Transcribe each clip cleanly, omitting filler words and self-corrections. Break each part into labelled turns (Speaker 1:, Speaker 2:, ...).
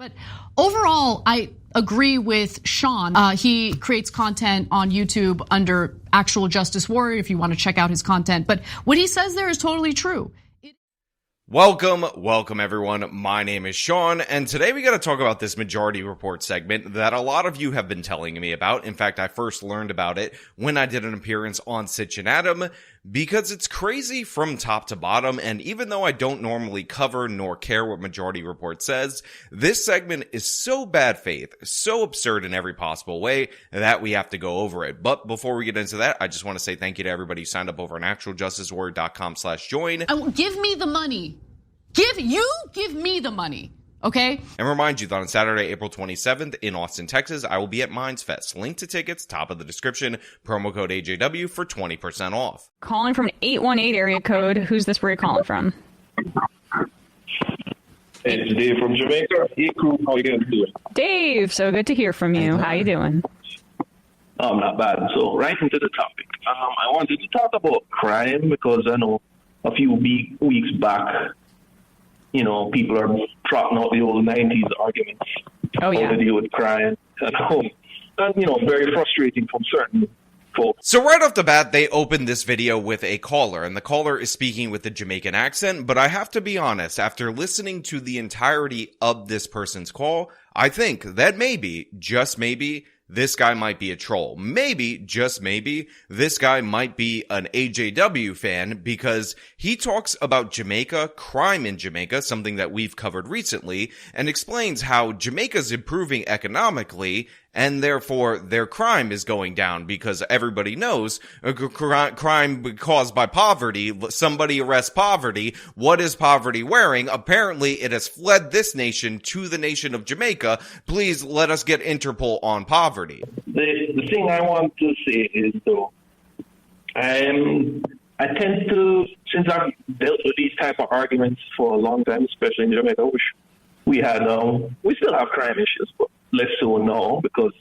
Speaker 1: But overall, I agree with Sean. He creates content on YouTube under Actual Justice Warrior if you want to check out his content. But what he says there is totally true.
Speaker 2: Welcome everyone. My name is Sean, and today we got to talk about this Majority Report segment that a lot of you have been telling me about. In fact, I first learned about it when I did an appearance on Sitch and Adam, because it's crazy from top to bottom, and even though I don't normally cover nor care what Majority Report says, this segment is so bad faith, so absurd in every possible way, that we have to go over it. But before we get into that, I just want to say thank you to everybody who signed up over on actualjusticewarrior.com/join.
Speaker 1: Give me the money. Give me the money, okay?
Speaker 2: And remind you that on Saturday, April 27th in Austin, Texas, I will be at Minds Fest. Link to tickets, top of the description, promo code AJW for 20% off.
Speaker 3: Calling from an 818 area code. Who's this? Where are you calling from?
Speaker 4: It's Dave from Jamaica. Hey, crew. How you guys doing?
Speaker 3: Dave, so good to hear from you. How you doing?
Speaker 4: I'm not bad. So right into the topic. I wanted to talk about crime because I know a few weeks back, you know, people are trotting out the old 90s arguments how to deal with crime at home. And, you know, very frustrating from certain folks.
Speaker 2: So right off the bat, they opened this video with a caller, and the caller is speaking with a Jamaican accent, but I have to be honest, after listening to the entirety of this person's call, I think that maybe, just maybe, this guy might be a troll. Maybe, just maybe, this guy might be an AJW fan because he talks about Jamaica, crime in Jamaica, something that we've covered recently, and explains how Jamaica's improving economically and therefore their crime is going down because everybody knows crime caused by poverty. Somebody arrests poverty. What is poverty wearing? Apparently it has fled this nation to the nation of Jamaica. Please let us get Interpol on poverty.
Speaker 4: The thing I want to say is, though, I tend to, since I've dealt with these type of arguments for a long time, especially in Jamaica, which we still have crime issues, but less so now because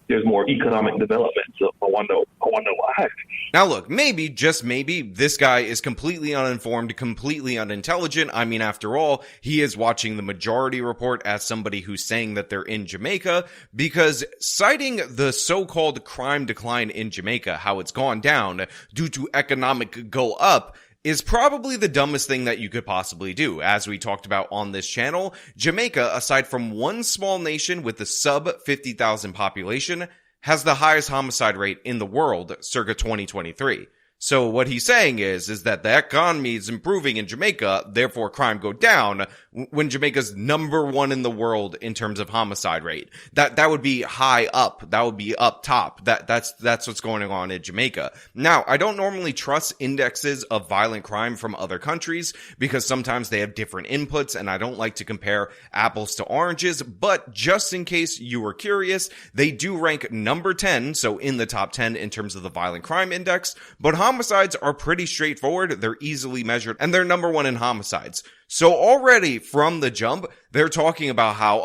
Speaker 4: there's more economic development. So I wonder why.
Speaker 2: Now look, maybe, just maybe, this guy is completely uninformed, completely unintelligent. I mean, after all, he is watching the Majority Report as somebody who's saying that they're in Jamaica, because citing the so-called crime decline in Jamaica, how it's gone down due to economic go up, is probably the dumbest thing that you could possibly do. As we talked about on this channel, Jamaica, aside from one small nation with a sub 50,000 population, has the highest homicide rate in the world circa 2023. So what he's saying is that the economy is improving in Jamaica, therefore crime go down, when Jamaica's number one in the world in terms of homicide rate. That would be high up. That would be up top. That's what's going on in Jamaica. Now, I don't normally trust indexes of violent crime from other countries because sometimes they have different inputs and I don't like to compare apples to oranges, but just in case you were curious, they do rank number 10, so in the top 10 in terms of the violent crime index, but homicides are pretty straightforward, they're easily measured, and they're number one in homicides. So already from the jump, they're talking about how,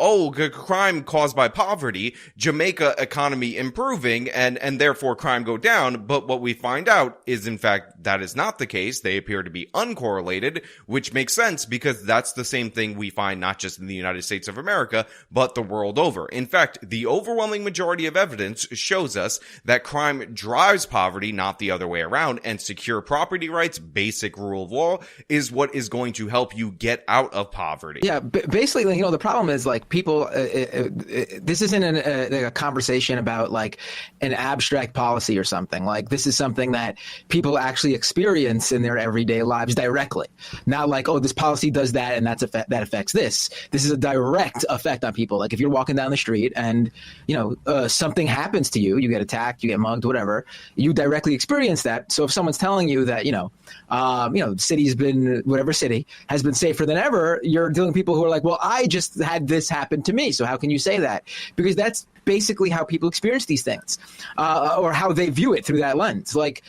Speaker 2: crime caused by poverty, Jamaica economy improving, and therefore crime go down. But what we find out is, in fact, that is not the case. They appear to be uncorrelated, which makes sense because that's the same thing we find not just in the United States of America, but the world over. In fact, the overwhelming majority of evidence shows us that crime drives poverty, not the other way around, and secure property rights, basic rule of law, is what is going to help you get out of poverty.
Speaker 5: Yeah, basically, you know, the problem is like people, this isn't a conversation about like an abstract policy or something. Like this is something that people actually experience in their everyday lives directly. Not like, this policy does that and that affects this. This is a direct effect on people. Like if you're walking down the street and, you know, something happens to you, you get attacked, you get mugged, whatever, you directly experience that. So if someone's telling you that, the city's been, whatever city has been safer than ever, you're dealing with people who are like, well, I just had this happen to me. So how can you say that? Because that's basically how people experience these things, or how they view it through that lens. Like,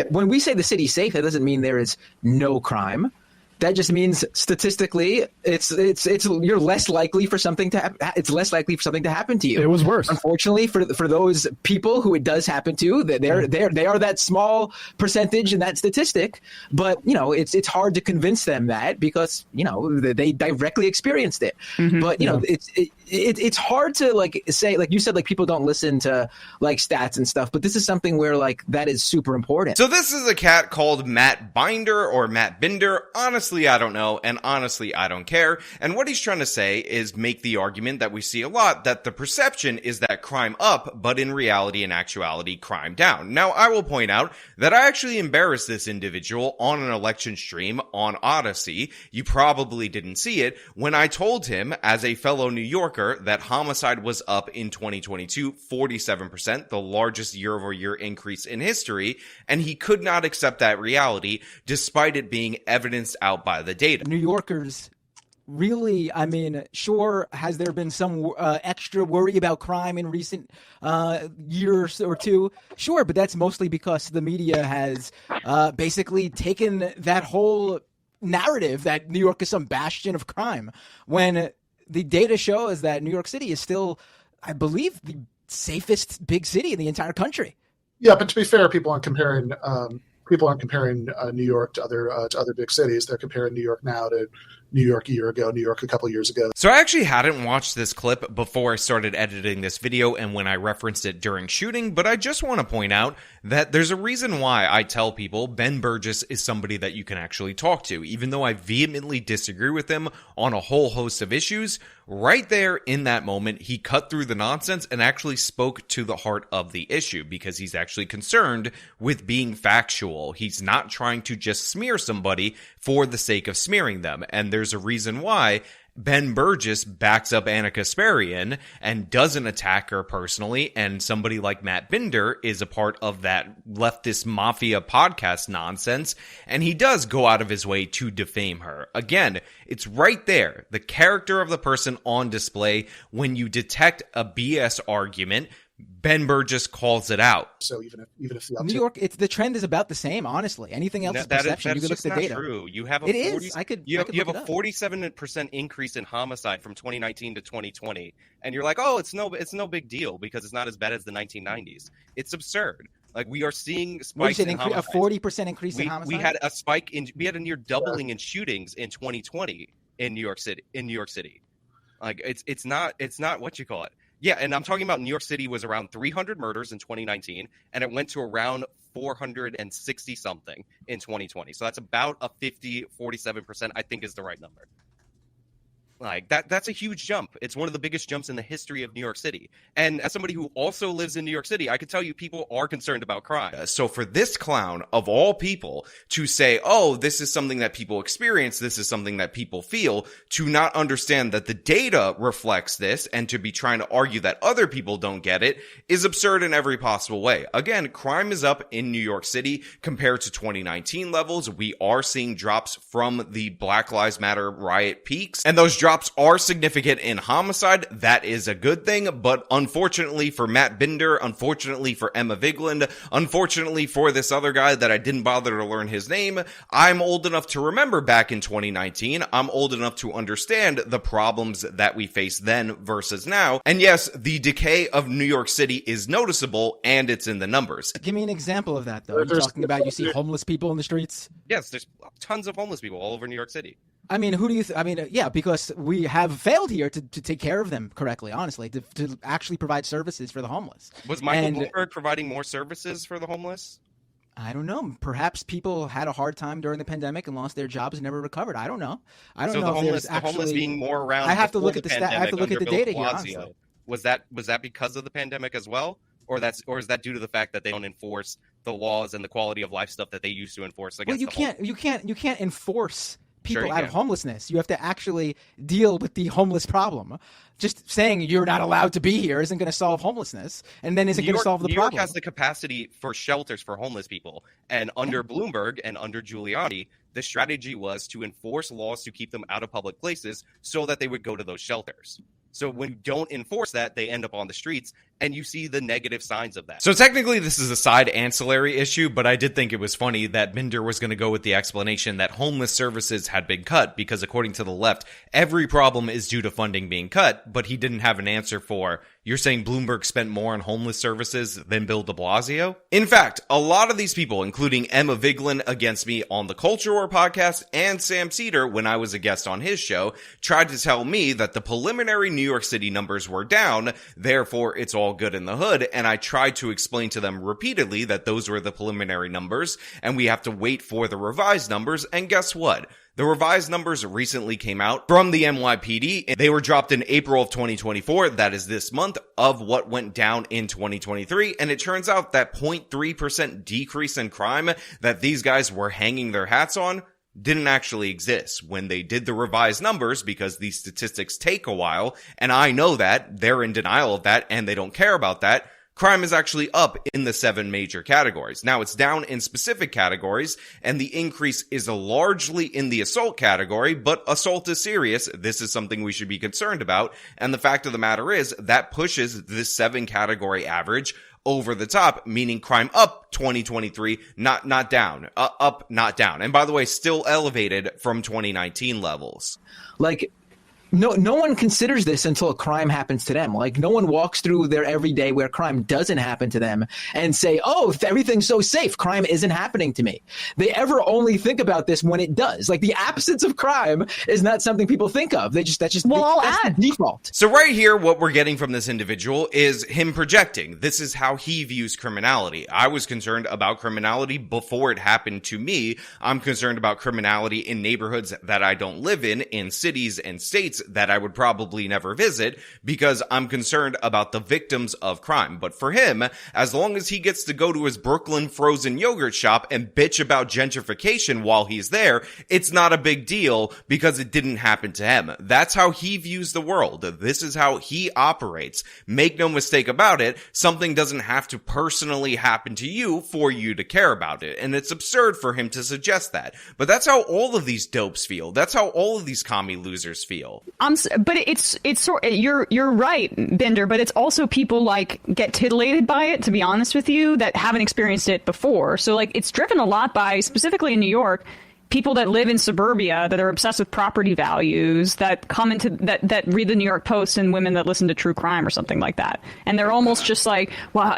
Speaker 5: when we say the city's safe, that doesn't mean there is no crime. That just means statistically, it's you're less likely for something to it's less likely for something to happen to you.
Speaker 6: It was worse,
Speaker 5: unfortunately, for those people who it does happen to. They are that small percentage in that statistic. But it's hard to convince them that because they directly experienced it. Mm-hmm. But it's hard to like say, like you said, like people don't listen to like stats and stuff, but this is something where like that is super important.
Speaker 2: So this is a cat called Matt Binder or Matt Binder. Honestly, I don't know, and honestly, I don't care. And what he's trying to say is make the argument that we see a lot, that the perception is that crime up, but in reality and actuality, crime down. Now, I will point out that I actually embarrassed this individual on an election stream on Odyssey. You probably didn't see it when I told him, as a fellow New Yorker, that homicide was up in 2022, 47%, the largest year-over-year increase in history, and he could not accept that reality despite it being evidenced out by the data.
Speaker 6: New Yorkers really, I mean, sure, has there been some extra worry about crime in recent years or two? Sure, but that's mostly because the media has basically taken that whole narrative that New York is some bastion of crime, when the data shows that New York City is still, I believe, the safest big city in the entire country.
Speaker 7: Yeah, but to be fair, people aren't comparing New York to other big cities. They're comparing New York now to New York a year ago, New York a couple years ago.
Speaker 2: So I actually hadn't watched this clip before I started editing this video and when I referenced it during shooting, but I just want to point out that there's a reason why I tell people Ben Burgis is somebody that you can actually talk to. Even though I vehemently disagree with him on a whole host of issues, right there in that moment, he cut through the nonsense and actually spoke to the heart of the issue, because he's actually concerned with being factual. He's not trying to just smear somebody for the sake of smearing them. And there's a reason why Ben Burgis backs up Ana Kasparian and doesn't attack her personally, and somebody like Matt Binder is a part of that leftist mafia podcast nonsense, and he does go out of his way to defame her. Again, it's right there, the character of the person on display. When you detect a BS argument, Ben Burgis calls it out.
Speaker 7: So even if the
Speaker 6: New York, the trend is about the same. Honestly, anything else is perception. You can look at the data.
Speaker 8: True. You have a
Speaker 6: it is. You have
Speaker 8: a 47% increase in homicide from 2019 to 2020, and you're like, oh, it's no big deal because it's not as bad as the 1990s. It's absurd. Like, we are seeing spikes in homicide.
Speaker 6: A 40% increase in homicide.
Speaker 8: We had a near doubling in shootings in 2020 in New York City. Like, it's not what you call it. Yeah, and I'm talking about New York City was around 300 murders in 2019, and it went to around 460 something in 2020. So that's about a 47%, I think, is the right number. Like, that's a huge jump. It's one of the biggest jumps in the history of New York City. And as somebody who also lives in New York City, I can tell you people are concerned about crime.
Speaker 2: So for this clown, of all people, to say, oh, this is something that people experience, this is something that people feel, to not understand that the data reflects this, and to be trying to argue that other people don't get it, is absurd in every possible way. Again, crime is up in New York City compared to 2019 levels. We are seeing drops from the Black Lives Matter riot peaks, and those drops are significant in homicide. That is a good thing, but unfortunately for Matt Binder, unfortunately for Emma Vigeland, unfortunately for this other guy that I didn't bother to learn his name, I'm old enough to remember back in 2019. I'm old enough to understand the problems that we face then versus now. And yes, the decay of New York City is noticeable, and it's in the numbers.
Speaker 6: Give me an example of that, though. You're talking about you see homeless people in the streets?
Speaker 8: Yes, there's tons of homeless people all over New York City.
Speaker 6: I mean, who do you yeah, because we have failed here to take care of them correctly, honestly, to actually provide services for the homeless.
Speaker 8: Was Michael Bloomberg providing more services for the homeless?
Speaker 6: I don't know. Perhaps people had a hard time during the pandemic and lost their jobs and never recovered. I don't know. I don't know if there's actually
Speaker 8: the homeless being more around.
Speaker 6: I have to look at the I have to look at the data here, honestly.
Speaker 8: Was that because of the pandemic as well? Or is that due to the fact that they don't enforce the laws and the quality of life stuff that they used to enforce against
Speaker 6: you can't enforce people out of homelessness. You have to actually deal with the homeless problem. Just saying you're not allowed to be here isn't going to solve homelessness, and then isn't going to solve the problem.
Speaker 8: New York has the capacity for shelters for homeless people, and under Bloomberg and under Giuliani, the strategy was to enforce laws to keep them out of public places so that they would go to those shelters. So when you don't enforce that, they end up on the streets, and you see the negative signs of that.
Speaker 2: So technically this is a side ancillary issue, but I did think it was funny that Binder was going to go with the explanation that homeless services had been cut because according to the left, every problem is due to funding being cut, but he didn't have an answer for, you're saying Bloomberg spent more on homeless services than Bill de Blasio? In fact, a lot of these people, including Emma Vigeland against me on the Culture War podcast and Sam Seder when I was a guest on his show, tried to tell me that the preliminary New York City numbers were down, therefore it's all good in the hood, and I tried to explain to them repeatedly that those were the preliminary numbers, and we have to wait for the revised numbers, and guess what? The revised numbers recently came out from the NYPD. They were dropped in April of 2024, that is this month, of what went down in 2023, and it turns out that 0.3% decrease in crime that these guys were hanging their hats on didn't actually exist when they did the revised numbers, because these statistics take a while, and I know that, they're in denial of that, and they don't care about that. Crime is actually up in the 7 major categories. Now, it's down in specific categories, and the increase is largely in the assault category, but assault is serious. This is something we should be concerned about, and the fact of the matter is that pushes this 7 category average over the top, meaning crime up 2023, not down. Up, not down. And by the way, still elevated from 2019 levels.
Speaker 5: Like, no one considers this until a crime happens to them. Like, no one walks through their everyday where crime doesn't happen to them and say, oh, everything's so safe, crime isn't happening to me. They ever only think about this when it does. Like, the absence of crime is not something people think of. That's the default.
Speaker 2: So right here, what we're getting from this individual is him projecting. This is how he views criminality. I was concerned about criminality before it happened to me. I'm concerned about criminality in neighborhoods that I don't live in cities and states that I would probably never visit, because I'm concerned about the victims of crime. But for him, as long as he gets to go to his Brooklyn frozen yogurt shop and bitch about gentrification while he's there, it's not a big deal because it didn't happen to him. That's how he views the world. This is how he operates. Make no mistake about it, something doesn't have to personally happen to you for you to care about it. And it's absurd for him to suggest that. But that's how all of these dopes feel. That's how all of these commie losers feel.
Speaker 3: But it's you're right, Binder, but it's also people like get titillated by it, to be honest with you, that haven't experienced it before. So like it's driven a lot by, specifically in New York, people that live in suburbia that are obsessed with property values, that come into that read the New York Post, and women that listen to true crime or something like that. And they're almost just like, well,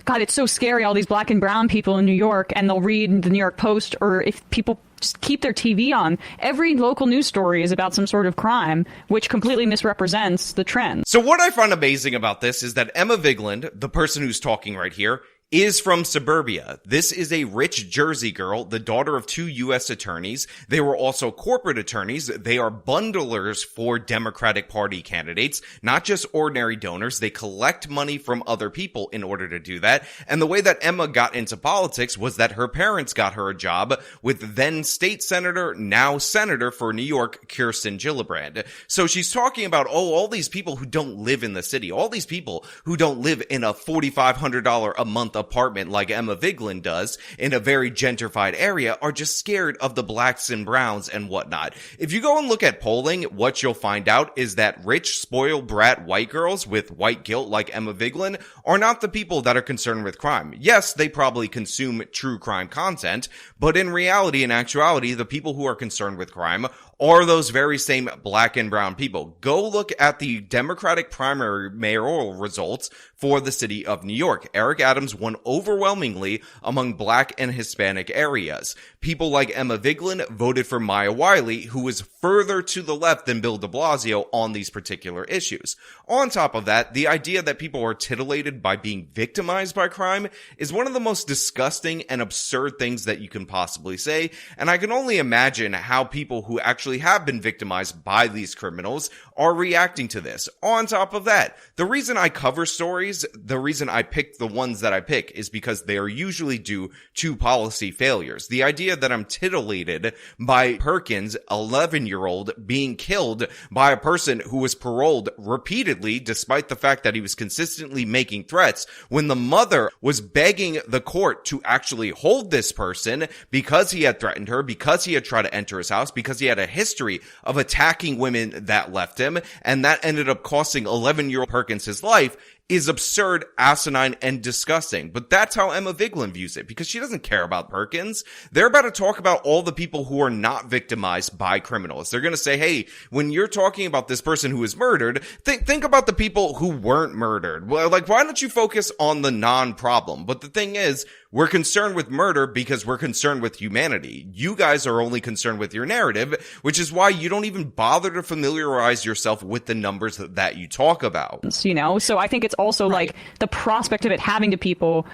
Speaker 3: God, it's so scary, all these black and brown people in New York, and they'll read the New York Post, or if people just keep their TV on, every local news story is about some sort of crime, which completely misrepresents the trend.
Speaker 2: So what I find amazing about this is that Emma Vigeland, the person who's talking right here, is from suburbia. This is a rich Jersey girl, the daughter of 2 U.S. attorneys. They were also corporate attorneys. They are bundlers for Democratic Party candidates, not just ordinary donors. They collect money from other people in order to do that. And the way that Emma got into politics was that her parents got her a job with then state senator, now senator for New York, Kirsten Gillibrand. So she's talking about, all these people who don't live in the city, all these people who don't live in a $4,500 a month apartment like Emma Vigeland does in a very gentrified area, are just scared of the blacks and browns and whatnot. If you go and look at polling, what you'll find out is that rich, spoiled brat white girls with white guilt like Emma Vigeland are not the people that are concerned with crime. Yes, they probably consume true crime content, but in reality, in actuality, the people who are concerned with crime are those very same black and brown people. Go look at the Democratic primary mayoral results for the city of New York. Eric Adams won overwhelmingly among black and Hispanic areas. People like Emma Vigeland voted for Maya Wiley, who is further to the left than Bill de Blasio on these particular issues. On top of that, the idea that people are titillated by being victimized by crime is one of the most disgusting and absurd things that you can possibly say, and I can only imagine how people who actually have been victimized by these criminals are reacting to this. On top of that, the reason I cover stories, the reason I pick the ones that I pick is because they are usually due to policy failures. The idea that I'm titillated by Perkins, 11-year-old, being killed by a person who was paroled repeatedly despite the fact that he was consistently making threats, when the mother was begging the court to actually hold this person because he had threatened her, because he had tried to enter his house, because he had a history of attacking women that left him, and that ended up costing 11-year-old Perkins his life, is absurd, asinine, and disgusting. But that's how Emma Vigeland views it, because she doesn't care about Perkins. They're about to talk about all the people who are not victimized by criminals. They're going to say, hey, when you're talking about this person who was murdered, think about the people who weren't murdered. Well, like, why don't you focus on the non-problem? But the thing is, we're concerned with murder because we're concerned with humanity. You guys are only concerned with your narrative, which is why you don't even bother to familiarize yourself with the numbers that you talk about.
Speaker 3: You know, so I think it's also like the prospect of it having to people.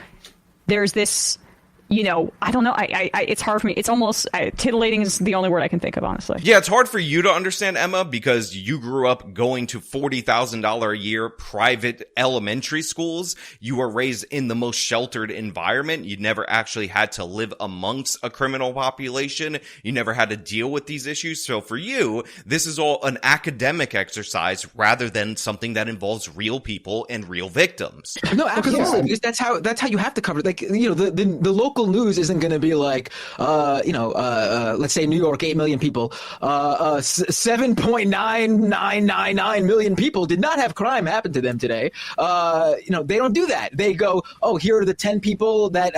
Speaker 3: There's this, you know, I don't know. It's hard for me. It's almost titillating is the only word I can think of, honestly.
Speaker 2: Yeah, it's hard for you to understand, Emma, because you grew up going to $40,000 a year private elementary schools. You were raised in the most sheltered environment. You never actually had to live amongst a criminal population. You never had to deal with these issues. So for you, this is all an academic exercise rather than something that involves real people and real victims.
Speaker 5: No, absolutely, because that's how you have to cover it. Like, you know, the local news isn't going to be like, let's say New York, 8 million people, 7.9999 million people did not have crime happen to them today. They don't do that. They go, oh, here are the 10 people that,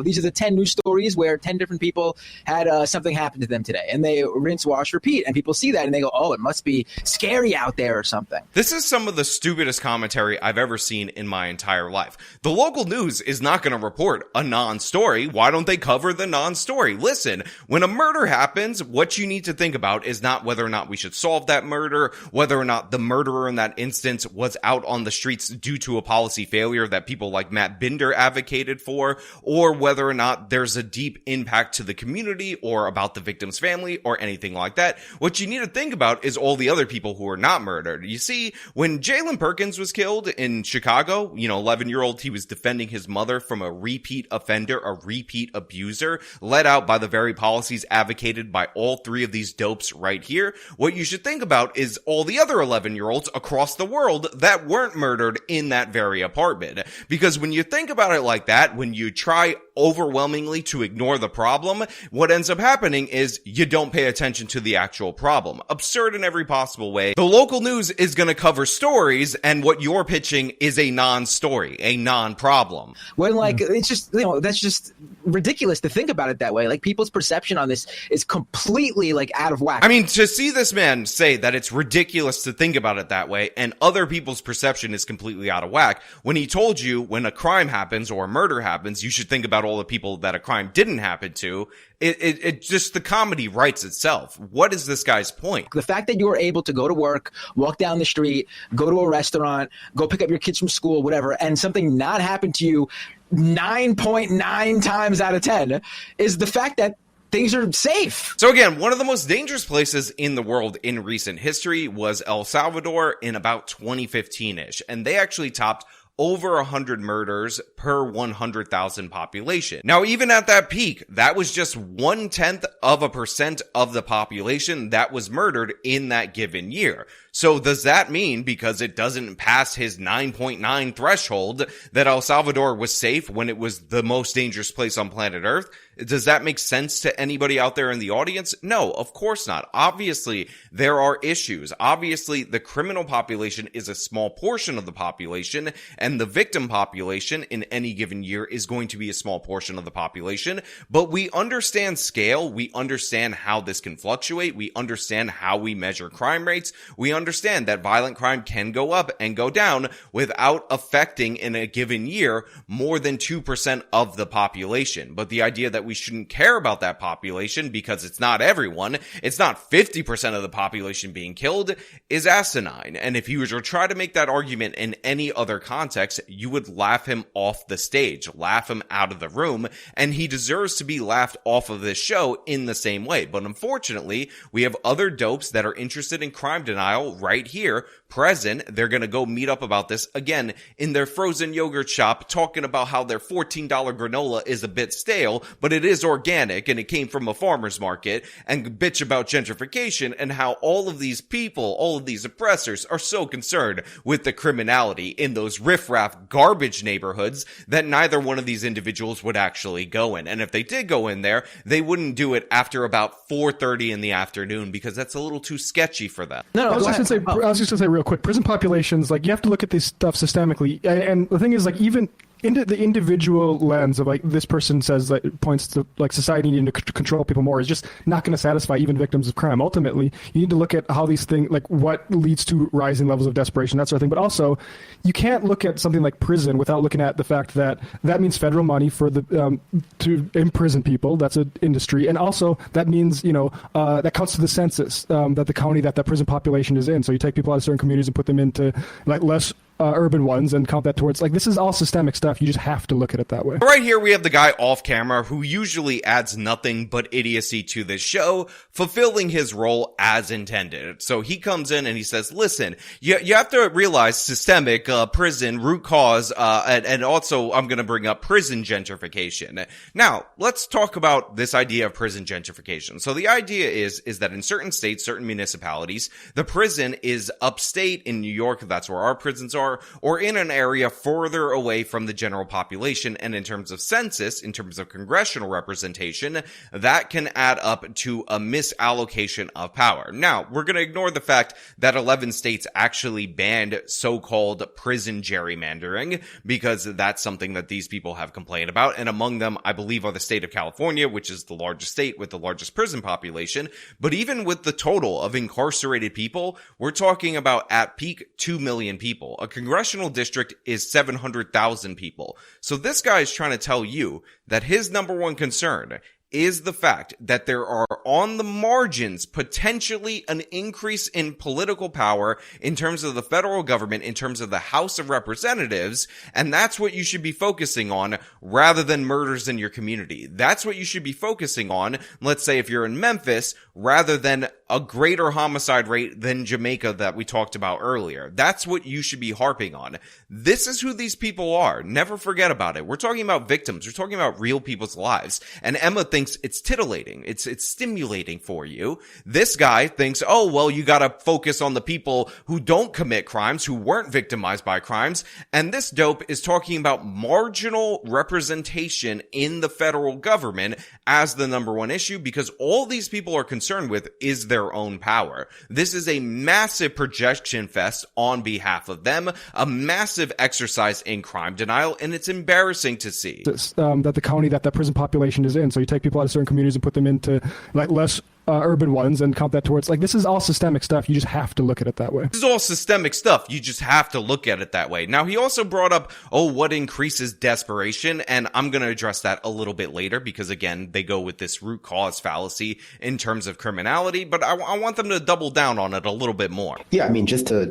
Speaker 5: these are the 10 news stories where 10 different people had something happen to them today. And they rinse, wash, repeat. And people see that and they go, oh, it must be scary out there or something.
Speaker 2: This is some of the stupidest commentary I've ever seen in my entire life. The local news is not going to report a non-story. Why don't they cover the non-story? Listen, when a murder happens, what you need to think about is not whether or not we should solve that murder, whether or not the murderer in that instance was out on the streets due to a policy failure that people like Matt Binder advocated for, or whether or not there's a deep impact to the community or about the victim's family or anything like that. What you need to think about is all the other people who are not murdered. You see, when Jalen Perkins was killed in Chicago, 11-year-old, he was defending his mother from a repeat offender, a repeat abuser, led out by the very policies advocated by all three of these dopes right here. What you should think about is all the other 11-year-olds across the world that weren't murdered in that very apartment. Because when you think about it like that, when you try overwhelmingly to ignore the problem, what ends up happening is you don't pay attention to the actual problem. Absurd in every possible way. The local news is going to cover stories, and what you're pitching is a non-story, a non-problem.
Speaker 5: When, it's just, that's just ridiculous to think about it that way. Like, people's perception on this is completely, out of whack.
Speaker 2: I mean, to see this man say that it's ridiculous to think about it that way, and other people's perception is completely out of whack, when he told you when a crime happens or a murder happens, you should think about all the people that a crime didn't happen to. It just, the comedy writes itself. What is this guy's point?
Speaker 5: The fact that you were able to go to work, walk down the street, go to a restaurant, go pick up your kids from school, whatever, and something not happen to you 9.9 times out of 10 is the fact that things are safe.
Speaker 2: So again, one of the most dangerous places in the world in recent history was El Salvador in about 2015-ish, and they actually topped over 100 murders per 100,000 population. Now, even at that peak, that was just 0.1% of the population that was murdered in that given year. So does that mean, because it doesn't pass his 9.9 threshold, that El Salvador was safe when it was the most dangerous place on planet Earth? Does that make sense to anybody out there in the audience? No, of course not. Obviously, there are issues. Obviously, the criminal population is a small portion of the population, and the victim population in any given year is going to be a small portion of the population. But we understand scale. We understand how this can fluctuate. We understand how we measure crime rates. We understand that violent crime can go up and go down without affecting in a given year more than 2% of the population. But the idea that we shouldn't care about that population because it's not everyone, it's not 50% of the population being killed, is asinine. And if you were to try to make that argument in any other context, you would laugh him off the stage, laugh him out of the room, and he deserves to be laughed off of this show in the same way. But unfortunately, we have other dopes that are interested in crime denial right here, present. They're going to go meet up about this again in their frozen yogurt shop, talking about how their $14 granola is a bit stale, but it is organic and it came from a farmer's market, and bitch about gentrification and how all of these people, all of these oppressors are so concerned with the criminality in those riffraff garbage neighborhoods that neither one of these individuals would actually go in. And if they did go in there, they wouldn't do it after about 4:30 in the afternoon because that's a little too sketchy for them.
Speaker 7: I was just
Speaker 9: just going to say real quick, prison populations, like, you have to look at this stuff systemically. And the thing is, like, even into the individual lens of, like, this person says that points to, like, society needing to control people more is just not going to satisfy even victims of crime. Ultimately, you need to look at how these things, like, what leads to rising levels of desperation, that sort of thing. But also, you can't look at something like prison without looking at the fact that that means federal money for the to imprison people. That's an industry, and also that means, you know, that counts to the census that the county that prison population is in. So you take people out of certain communities and put them into, like, less urban ones and count that towards, like, this is all systemic stuff. You just have to look at it that way.
Speaker 2: Right here we have the guy off camera who usually adds nothing but idiocy to this show, fulfilling his role as intended. So he comes in and he says, listen, you have to realize systemic, prison, root cause, and also I'm going to bring up prison gentrification. Now, let's talk about this idea of prison gentrification. So the idea is that in certain states, certain municipalities, the prison is upstate in New York. That's where our prisons are, or in an area further away from the general population. And in terms of census, in terms of congressional representation, that can add up to a misallocation of power. Now, we're going to ignore the fact that 11 states actually banned so-called prison gerrymandering, because that's something that these people have complained about. And among them, I believe, are the state of California, which is the largest state with the largest prison population. But even with the total of incarcerated people, we're talking about at peak 2 million people. A congressional district is 700,000 people. So this guy is trying to tell you that his number one concern is the fact that there are on the margins potentially an increase in political power in terms of the federal government, in terms of the House of Representatives, and that's what you should be focusing on rather than murders in your community. That's what you should be focusing on, let's say if you're in Memphis, rather than a greater homicide rate than Jamaica that we talked about earlier. That's what you should be harping on. This is who these people are. Never forget about it. We're talking about victims. We're talking about real people's lives. And Emma thinks it's titillating. It's stimulating for you. This guy thinks, oh, well, you gotta focus on the people who don't commit crimes, who weren't victimized by crimes. And this dope is talking about marginal representation in the federal government as the number one issue, because all these people are concerned with is their own power. This is a massive projection fest on behalf of them, a massive exercise in crime denial, and it's embarrassing to see.
Speaker 9: That the county that prison population is in. So you take people out of certain communities and put them into, like, less urban ones and count that towards, like, this is all systemic stuff. You just have to look at it that way.
Speaker 2: This is all systemic stuff. You just have to look at it that way. Now, he also brought up, what increases desperation? And I'm going to address that a little bit later because, again, they go with this root cause fallacy in terms of criminality, but I want them to double down on it a little bit more.
Speaker 10: Yeah, I mean, just to,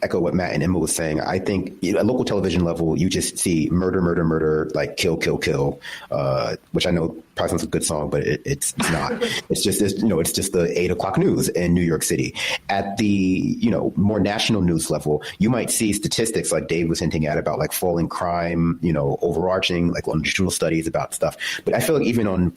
Speaker 10: echo what Matt and Emma was saying, I think at local television level, you just see murder, like kill, which I know probably sounds like a good song, but it's not. It's just this, it's just the 8 o'clock news in New York City. At the, more national news level, you might see statistics like Dave was hinting at about like falling crime, overarching, like longitudinal studies about stuff. But I feel like even on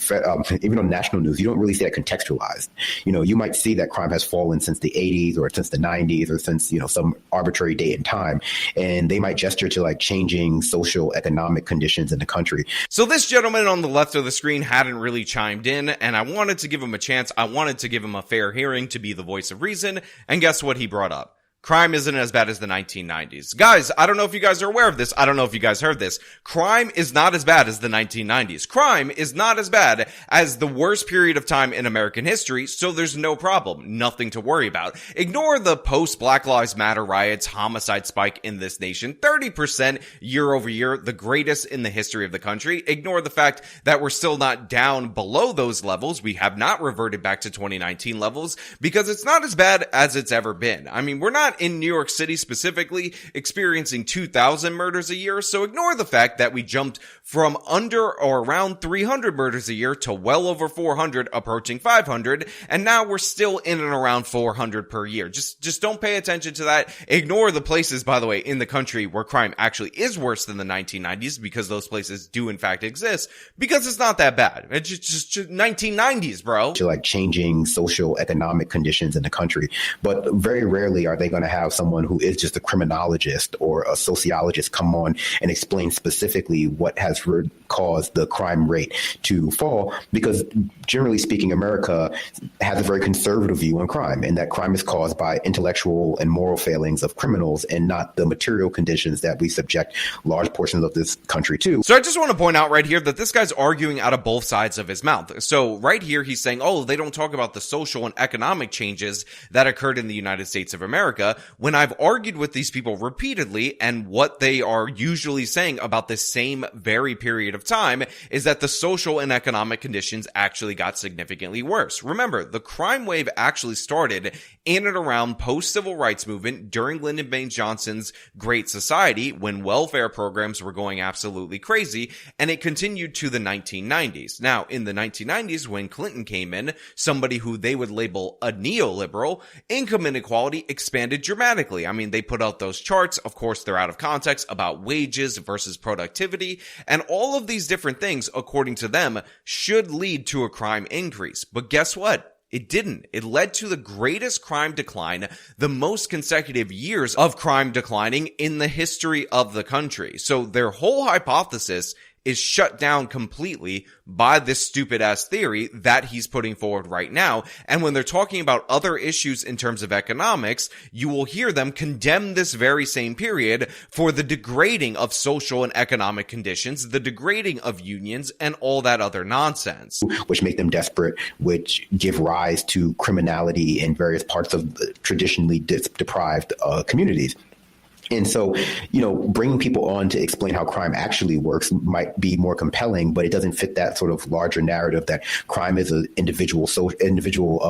Speaker 10: national news, you don't really see that contextualized. You might see that crime has fallen since the 80s or since the 90s or since, some arbitrary date and time. And they might gesture to like changing social economic conditions in the country.
Speaker 2: So this gentleman on the left of the screen hadn't really chimed in, and I wanted to give him a chance. I wanted to give him a fair hearing to be the voice of reason. And guess what he brought up? Crime isn't as bad as the 1990s. Guys, I don't know if you guys are aware of this. I don't know if you guys heard this. Crime is not as bad as the 1990s. Crime is not as bad as the worst period of time in American history, so there's no problem. Nothing to worry about. Ignore the post-Black Lives Matter riots, homicide spike in this nation. 30% year over year, the greatest in the history of the country. Ignore the fact that we're still not down below those levels. We have not reverted back to 2019 levels because it's not as bad as it's ever been. I mean, we're not in New York City specifically experiencing 2,000 murders a year, so ignore the fact that we jumped from under or around 300 murders a year to well over 400, approaching 500, and now we're still in and around 400 per year. Just don't pay attention to that. Ignore the places, by the way, in the country where crime actually is worse than the 1990s, because those places do in fact exist, because it's not that bad. It's just 1990s, bro.
Speaker 10: To like changing social economic conditions in the country, but very rarely are they going to have someone who is just a criminologist or a sociologist come on and explain specifically what has caused the crime rate to fall, because generally speaking, America has a very conservative view on crime, and that crime is caused by intellectual and moral failings of criminals and not the material conditions that we subject large portions of this country to.
Speaker 2: So I just want to point out right here that this guy's arguing out of both sides of his mouth. So right here, he's saying, oh, they don't talk about the social and economic changes that occurred in the United States of America, when I've argued with these people repeatedly, and what they are usually saying about this same very period of time is that the social and economic conditions actually got significantly worse. Remember, the crime wave actually started in and around post-civil rights movement during Lyndon Baines Johnson's Great Society, when welfare programs were going absolutely crazy, and it continued to the 1990s. Now, in the 1990s, when Clinton came in, somebody who they would label a neoliberal, income inequality expanded dramatically. I mean, they put out those charts, of course they're out of context, about wages versus productivity, and all of these different things, according to them, should lead to a crime increase. But guess what? It didn't. It led to the greatest crime decline, the most consecutive years of crime declining in the history of the country. So their whole hypothesis is shut down completely by this stupid ass theory that he's putting forward right now. And when they're talking about other issues in terms of economics, you will hear them condemn this very same period for the degrading of social and economic conditions, the degrading of unions, and all that other nonsense.
Speaker 10: Which make them desperate, which give rise to criminality in various parts of traditionally deprived communities. And so, bringing people on to explain how crime actually works might be more compelling, but it doesn't fit that sort of larger narrative that crime is an individual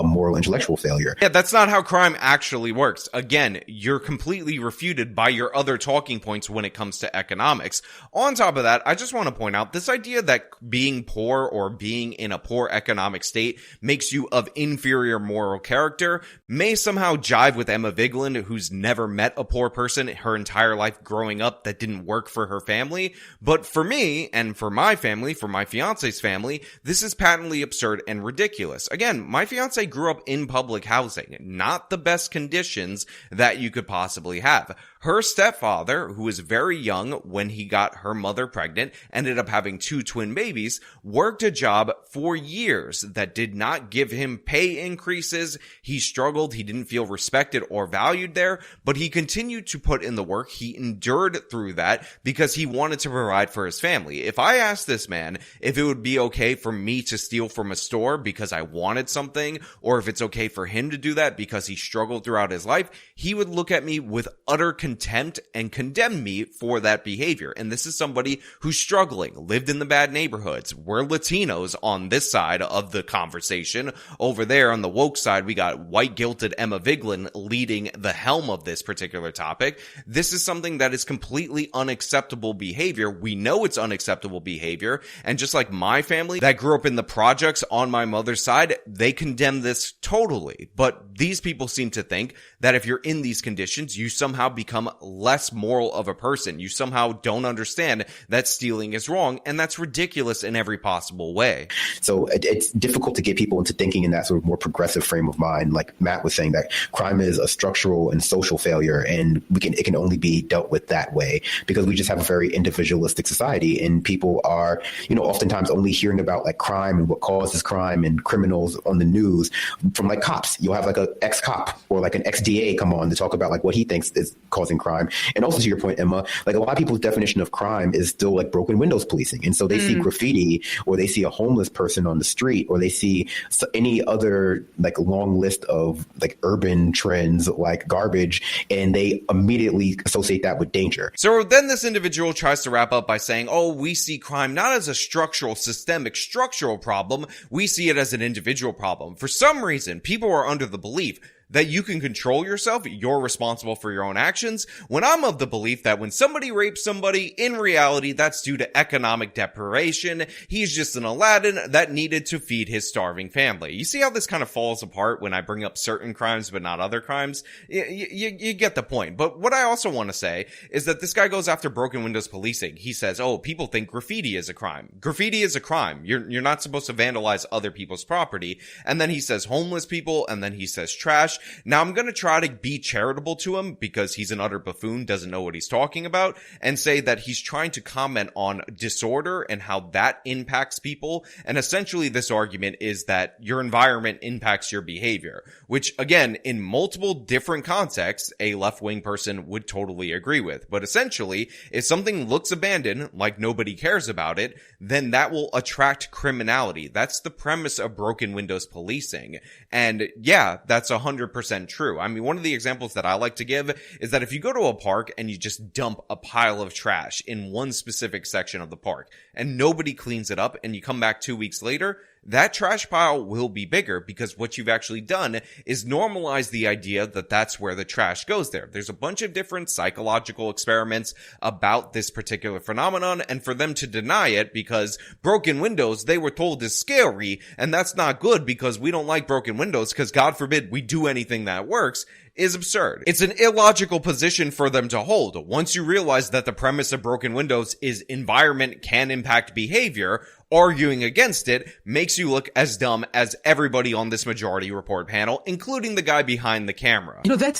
Speaker 10: moral intellectual failure.
Speaker 2: Yeah, that's not how crime actually works. Again, you're completely refuted by your other talking points when it comes to economics. On top of that, I just want to point out this idea that being poor or being in a poor economic state makes you of inferior moral character may somehow jive with Emma Vigeland, who's never met a poor person her entire life growing up that didn't work for her family. But for me, and for my family, for my fiance's family, this is patently absurd and ridiculous. Again, my fiance grew up in public housing, not the best conditions that you could possibly have. Her stepfather, who was very young when he got her mother pregnant, ended up having 2 twin babies, worked a job for years that did not give him pay increases. He struggled. He didn't feel respected or valued there, but he continued to put in the work. He endured through that because he wanted to provide for his family. If I asked this man if it would be okay for me to steal from a store because I wanted something, or if it's okay for him to do that because he struggled throughout his life, he would look at me with utter contempt and condemn me for that behavior. And this is somebody who's struggling, lived in the bad neighborhoods. We're Latinos on this side of the conversation. Over there on the woke side, we got white guilted Emma Vigeland leading the helm of this particular topic. This is something that is completely unacceptable behavior. We know it's unacceptable behavior. And just like my family that grew up in the projects on my mother's side, they condemn this totally. But these people seem to think that if you're in these conditions, you somehow become less moral of a person. You somehow don't understand that stealing is wrong. And that's ridiculous in every possible way.
Speaker 10: So it's difficult to get people into thinking in that sort of more progressive frame of mind. Like Matt was saying, that crime is a structural and social failure, and it can only be dealt with that way because we just have a very individualistic society, and people are, oftentimes only hearing about like crime and what causes crime and criminals on the news from like cops. You'll have like an ex-cop or like an ex-DA come on to talk about like what he thinks is causing crime. And also to your point, Emma, like a lot of people's definition of crime is still like broken windows policing. And so they see graffiti, or they see a homeless person on the street, or they see any other like long list of like urban trends like garbage, and they immediately associate that with danger.
Speaker 2: So then this individual tries to wrap up by saying, oh, we see crime not as a systemic structural problem. We see it as an individual problem. For some reason, people are under the belief that you can control yourself, you're responsible for your own actions, when I'm of the belief that when somebody rapes somebody, in reality, that's due to economic deprivation. He's just an Aladdin that needed to feed his starving family. You see how this kind of falls apart when I bring up certain crimes but not other crimes? You get the point. But what I also want to say is that this guy goes after broken windows policing. He says, oh, people think graffiti is a crime. Graffiti is a crime. You're not supposed to vandalize other people's property. And then he says homeless people, and then he says trash. Now, I'm going to try to be charitable to him because he's an utter buffoon, doesn't know what he's talking about, and say that he's trying to comment on disorder and how that impacts people. And essentially this argument is that your environment impacts your behavior, which again, in multiple different contexts, a left-wing person would totally agree with. But essentially, if something looks abandoned, like nobody cares about it, then that will attract criminality. That's the premise of broken windows policing. And yeah, that's 100% true. I mean, one of the examples that I like to give is that if you go to a park and you just dump a pile of trash in one specific section of the park and nobody cleans it up and you come back 2 weeks later, that trash pile will be bigger because what you've actually done is normalize the idea that that's where the trash goes there. There's a bunch of different psychological experiments about this particular phenomenon, and for them to deny it because broken windows, they were told, is scary, and that's not good because we don't like broken windows because God forbid we do anything that works, is absurd. It's an illogical position for them to hold. Once you realize that the premise of broken windows is environment can impact behavior, arguing against it makes you look as dumb as everybody on this Majority Report panel, including the guy behind the camera.
Speaker 5: You know, I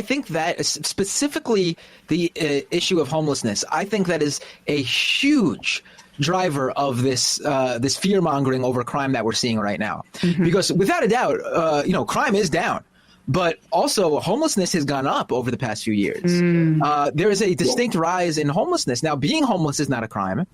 Speaker 5: think that specifically the issue of homelessness, I think that is a huge driver of this this fear-mongering over crime that we're seeing right now. Mm-hmm. Because without a doubt, crime is down. But also, homelessness has gone up over the past few years. There is a distinct rise in homelessness. Now, being homeless is not a crime.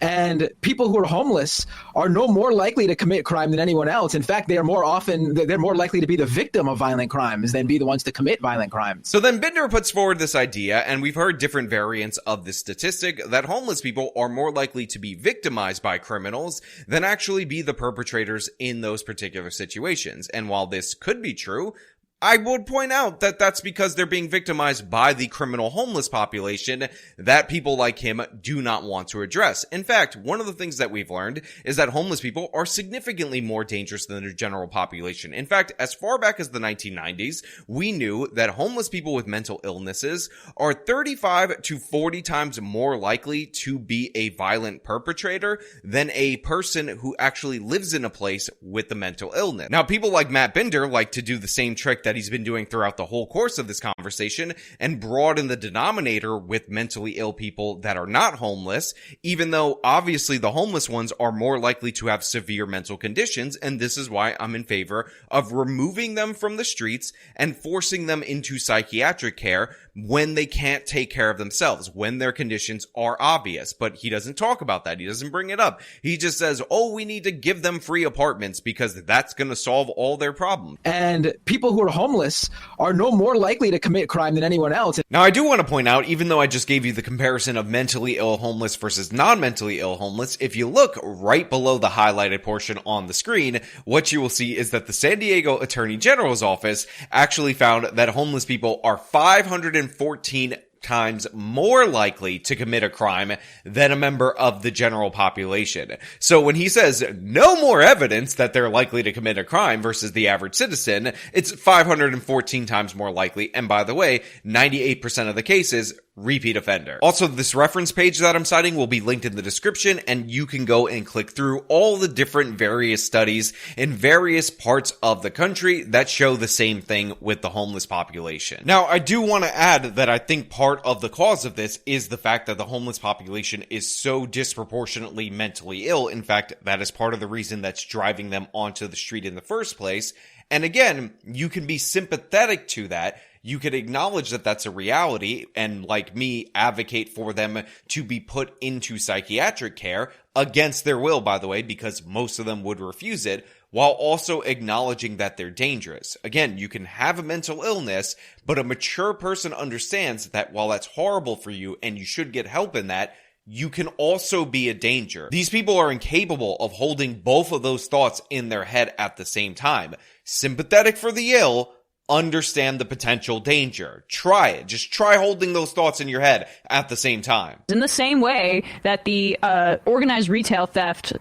Speaker 5: And people who are homeless are no more likely to commit crime than anyone else. In fact, they're more likely to be the victim of violent crimes than be the ones to commit violent crimes.
Speaker 2: So then Binder puts forward this idea, and we've heard different variants of this statistic, that homeless people are more likely to be victimized by criminals than actually be the perpetrators in those particular situations. And while this could be true, I would point out that that's because they're being victimized by the criminal homeless population that people like him do not want to address. In fact, one of the things that we've learned is that homeless people are significantly more dangerous than the general population. In fact, as far back as the 1990s, we knew that homeless people with mental illnesses are 35 to 40 times more likely to be a violent perpetrator than a person who actually lives in a place with the mental illness. Now, people like Matt Binder like to do the same trick that he's been doing throughout the whole course of this conversation and broaden the denominator with mentally ill people that are not homeless, even though obviously the homeless ones are more likely to have severe mental conditions, and this is why I'm in favor of removing them from the streets and forcing them into psychiatric care when they can't take care of themselves, when their conditions are obvious. But he doesn't talk about that. He doesn't bring it up. He just says, oh, we need to give them free apartments because that's going to solve all their problems.
Speaker 5: And people who are homeless are no more likely to commit crime than anyone else.
Speaker 2: Now, I do want to point out, even though I just gave you the comparison of mentally ill homeless versus non-mentally ill homeless, if you look right below the highlighted portion on the screen, what you will see is that the San Diego Attorney General's office actually found that homeless people are 514 times more likely to commit a crime than a member of the general population. So when he says no more evidence that they're likely to commit a crime versus the average citizen, it's 514 times more likely. And by the way, 98% of the cases, repeat offender. Also, this reference page that I'm citing will be linked in the description, and you can go and click through all the different various studies in various parts of the country that show the same thing with the homeless population. Now, I do want to add that I think part of the cause of this is the fact that the homeless population is so disproportionately mentally ill. In fact, that is part of the reason that's driving them onto the street in the first place. And again, you can be sympathetic to that. You could acknowledge that that's a reality and, like me, advocate for them to be put into psychiatric care against their will, by the way, because most of them would refuse it, while also acknowledging that they're dangerous. Again, you can have a mental illness, but a mature person understands that while that's horrible for you and you should get help in that, you can also be a danger. These people are incapable of holding both of those thoughts in their head at the same time. Sympathetic for the ill, understand the potential danger. Try it. Just try holding those thoughts in your head at the same time.
Speaker 3: In the same way that the organized retail theft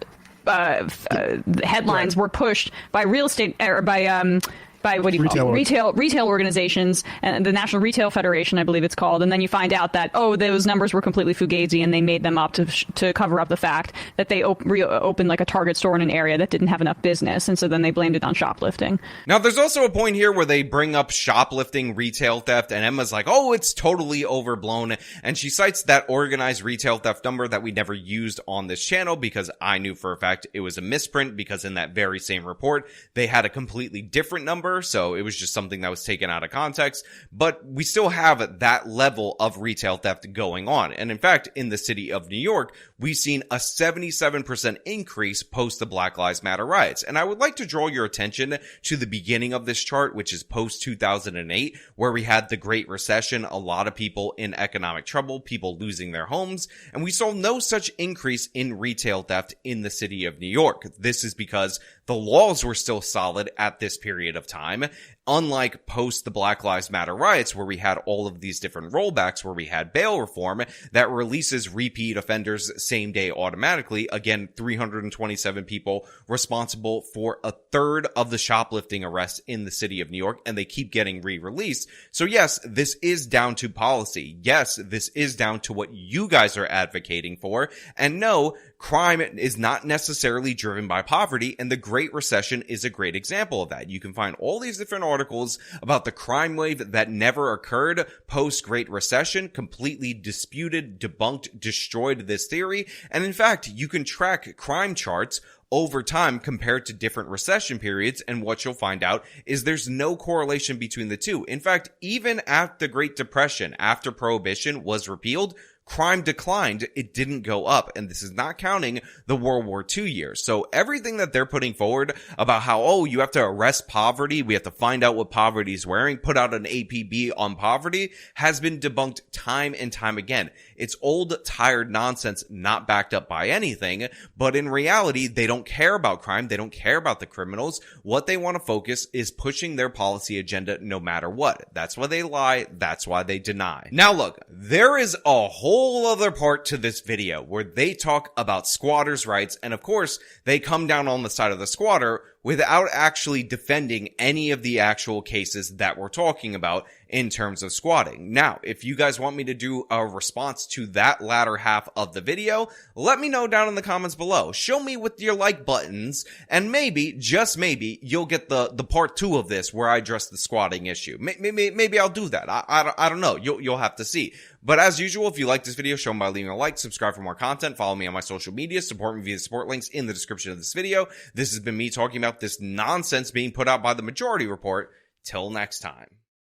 Speaker 3: headlines were pushed by real estate or by by what do you call it? Retail organizations, and the National Retail Federation, I believe it's called. And then you find out that, those numbers were completely fugazi, and they made them up to cover up the fact that they opened like a Target store in an area that didn't have enough business. And so then they blamed it on shoplifting.
Speaker 2: Now, there's also a point here where they bring up shoplifting, retail theft, and Emma's like, oh, it's totally overblown. And she cites that organized retail theft number that we never used on this channel because I knew for a fact it was a misprint, because in that very same report, they had a completely different number. So it was just something that was taken out of context, but we still have that level of retail theft going on. And in fact, in the city of New York, we've seen a 77% increase post the Black Lives Matter riots. And I would like to draw your attention to the beginning of this chart, which is post 2008, where we had the Great Recession, a lot of people in economic trouble, people losing their homes, and we saw no such increase in retail theft in the city of New York. This is because the laws were still solid at this period of time, unlike post the Black Lives Matter riots, where we had all of these different rollbacks, where we had bail reform that releases repeat offenders same day automatically. Again, 327 people responsible for a third of the shoplifting arrests in the city of New York, and they keep getting re-released. So yes, this is down to policy. Yes, this is down to what you guys are advocating for. And no, crime is not necessarily driven by poverty, and the Great Recession is a great example of that. You can find all these different articles about the crime wave that never occurred post Great Recession, completely disputed, debunked, destroyed this theory. And in fact, you can track crime charts over time compared to different recession periods, and what you'll find out is there's no correlation between the two. In fact, even at the Great Depression, after Prohibition was repealed, crime declined, it didn't go up. And this is not counting the World War II years. So everything that they're putting forward about how, you have to arrest poverty, we have to find out what poverty is wearing, put out an APB on poverty, has been debunked time and time again. It's old, tired nonsense, not backed up by anything. But in reality, they don't care about crime. They don't care about the criminals. What they want to focus is pushing their policy agenda no matter what. That's why they lie. That's why they deny. Now look, there is a whole other part to this video where they talk about squatters' rights, and of course they come down on the side of the squatter without actually defending any of the actual cases that we're talking about in terms of squatting. Now, if you guys want me to do a response to that latter half of the video, let me know down in the comments below. Show me with your like buttons, and maybe, just maybe, you'll get the part 2 of this where I address the squatting issue. Maybe I'll do that. I don't know. You'll have to see. But as usual, if you like this video, show me by leaving a like, subscribe for more content, follow me on my social media, support me via the support links in the description of this video. This has been me talking about this nonsense being put out by the Majority Report. Till next time.